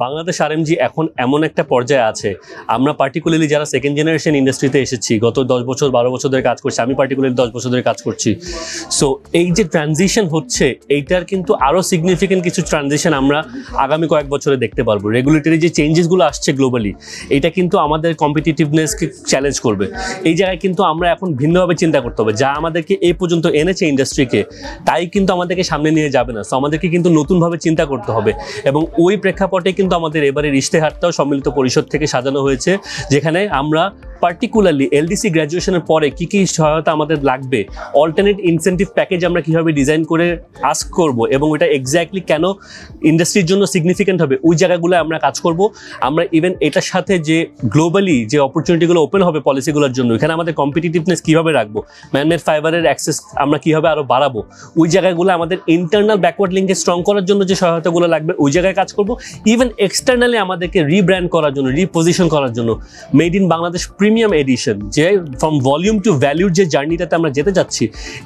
Bangladesh RMG এখন এমন একটা পর্যায়ে আছে, আমরা পার্টিকুলারলি যারা সেকেন্ড জেনারেশন ইন্ডাস্ট্রিতে এসেছি, গত 10 বছর 12 বছর ধরে কাজ করছি, আমি পার্টিকুলারলি 10 বছর ধরে কাজ করছি। সো এই যে ট্রানজিশন হচ্ছে, এইটার কিন্তু আরও সিগনিফিকেন্ট কিছু ট্রানজিশন আমরা আগামী কয়েক বছরে দেখতে পারবো। রেগুলেটরি যে চেঞ্জেসগুলো আসছে গ্লোবালি, এটা কিন্তু আমাদের কম্পিটিটিভনেসকে চ্যালেঞ্জ করবে। এই জায়গায় কিন্তু আমরা এখন ভিন্নভাবে চিন্তা করতে হবে। যা আমাদেরকে এই পর্যন্ত এনেছে ইন্ডাস্ট্রিকে, তাই কিন্তু আমাদেরকে সামনে নিয়ে যাবে না। সো আমাদেরকে কিন্তু নতুনভাবে চিন্তা করতে হবে, এবং ওই প্রেক্ষাপটে কিন্তু আমাদের এবারের ইশতেহারটাও সম্মিলিত পরিষদ থেকে সাজানো হয়েছে, যেখানে আমরা পার্টিকুলারলি এলডিসি গ্র্যাজুয়েশনের পরে কী কী সহায়তা আমাদের লাগবে, অল্টারনেট ইনসেন্টিভ প্যাকেজ আমরা কীভাবে ডিজাইন করে আস্ক করব, এবং ওটা এক্স্যাক্টলি কেন ইন্ডাস্ট্রির জন্য সিগনিফিকেন্ট হবে, ওই জায়গাগুলো আমরা কাজ করব। আমরা ইভেন এটার সাথে যে গ্লোবালি যে অপরচুনিটিগুলো ওপেন হবে পলিসিগুলোর জন্য, এখানে আমাদের কম্পিটিটিভনেস কীভাবে রাখবো, ম্যানমেড ফাইবারের অ্যাক্সেস আমরা কীভাবে আরও বাড়াবো, ওই জায়গাগুলো আমাদের ইন্টারনাল ব্যাকওয়ার্ড লিঙ্কে স্ট্রং করার জন্য যে সহায়তাগুলো লাগবে, ওই জায়গায় কাজ করব। ইভেন এক্সটার্নালি আমাদেরকে রিব্র্যান্ড করার জন্য, রিপোজিশন করার জন্য made in Bangladesh premium addition, যে ফ্রম ভলিউম টু ভ্যালিউর যে জার্নিটাতে আমরা যেতে যাচ্ছি,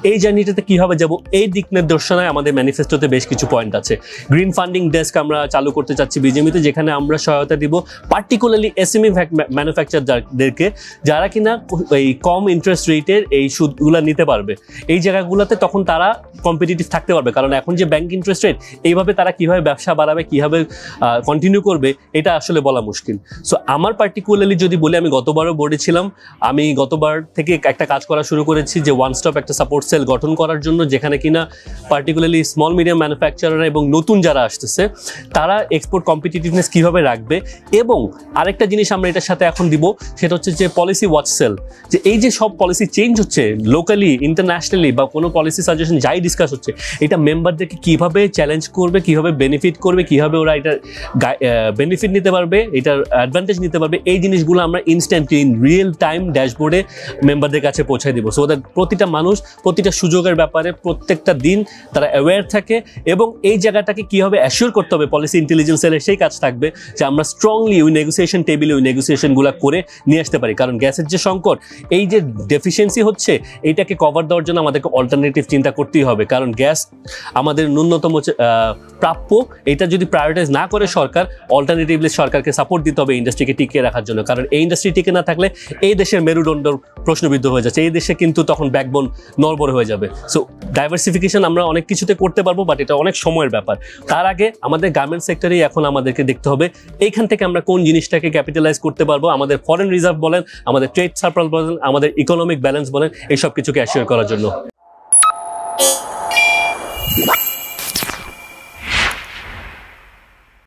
এই জার্নিটাতে কীভাবে যাব, এই দিক নির্দেশনায় আমাদের ম্যানিফেস্টোতে বেশ কিছু পয়েন্ট আছে। গ্রিন ফান্ডিং ডেস্ক আমরা চালু করতে চাচ্ছি বিজেমিতে, যেখানে আমরা সহায়তা দিব পার্টিকুলারলি এসএমই ম্যানুফ্যাকচারদেরকে, যারা কিনা এই কম ইন্টারেস্ট রেটের এই সুদগুলো নিতে পারবে। এই জায়গাগুলোতে তখন তারা কম্পিটিটিভ থাকতে পারবে, কারণ এখন যে ব্যাংক ইন্টারেস্ট রেট, এইভাবে তারা কীভাবে ব্যবসা বাড়াবে, কীভাবে কন্টিনিউ করবে, এটা আসলে বলা মুশকিল। সো আমার পার্টিকুলারলি যদি বলি, আমি গতবারও বোর্ডে ছিলাম, আমি গতবার থেকে একটা কাজ করা শুরু করেছি যে ওয়ান স্টপ একটা সাপোর্ট সেল গঠন করার জন্য, যেখানে কিনা পার্টিকুলারলি স্মল মিডিয়াম ম্যানুফ্যাকচারাররা এবং নতুন যারা আসতেছে, তারা এক্সপোর্ট কম্পিটিটিভনেস কীভাবে রাখবে। এবং আরেকটা জিনিস আমরা এটার সাথে এখন দিব, সেটা হচ্ছে যে পলিসি ওয়াচ সেল, যে এই যে সব পলিসি চেঞ্জ হচ্ছে লোকালি ইন্টারন্যাশনালি, বা কোনো পলিসি সাজেশন যাই ডিসকাস হচ্ছে, এটা মেম্বারদেরকে কীভাবে চ্যালেঞ্জ করবে, কীভাবে বেনিফিট করবে, কীভাবে ওরা এটার বেনিফিট নিতে পারবে, এটার অ্যাডভান্টেজ নিতে পারবে, এই জিনিসগুলো আমরা ইনস্ট্যান্টলি ইন রিয়েল টাইম ড্যাশবোর্ডে মেম্বারদের কাছে পৌঁছে দিব। সো ওদের প্রতিটা মানুষ প্রতিটা সুযোগের ব্যাপারে প্রত্যেকটা দিন তারা অ্যাওয়্যার থাকে, এবং এই জায়গাটাকে কীভাবে অ্যাসিওর করতে হবে, পলিসি ইন্টেলিজেন্স সেলের সেই কাজ থাকবে যে আমরা স্ট্রংলি ওই নেগোসিয়েশন টেবিলে ওই নেগোসিয়েশনগুলো করে নিয়ে আসতে পারি। কারণ গ্যাসের যে সংকট, এই যে ডেফিসিয়েন্সি হচ্ছে, এইটাকে কভার দেওয়ার জন্য আমাদেরকে অল্টারনেটিভ চিন্তা করতেই হবে। কারণ গ্যাস আমাদের ন্যূনতম প্রাপ্য, এটা যদি প্রায়োরিটাইজ না করে সরকার, অল্টারনেটিভলি সরকারকে সাপোর্ট দিতে হবে ইন্ডাস্ট্রিকে টিকিয়ে রাখার জন্য। কারণ এই ইন্ডাস্ট্রি টিকে না থাকলে এই দেশের মেরুদণ্ড প্রশ্নবিদ্ধ হয়ে যাচ্ছে, এই দেশে কিন্তু তখন ব্যাকবোন নড়বড়ে হয়ে যাবে। সো ডাইভার্সিফিকেশন আমরা অনেক কিছুতে করতে পারবো, বাট এটা অনেক সময়ের ব্যাপার। তার আগে আমাদের গার্মেন্টস সেক্টরেই এখন আমাদেরকে দেখতে হবে এইখান থেকে আমরা কোন জিনিসটাকে ক্যাপিটালাইজ করতে পারবো। আমাদের ফরেন রিজার্ভ বলেন, আমাদের ট্রেড সারপ্লাস বলেন, আমাদের ইকোনমিক ব্যালেন্স বলেন, এই সব কিছুকে অ্যাসিওর করার জন্য।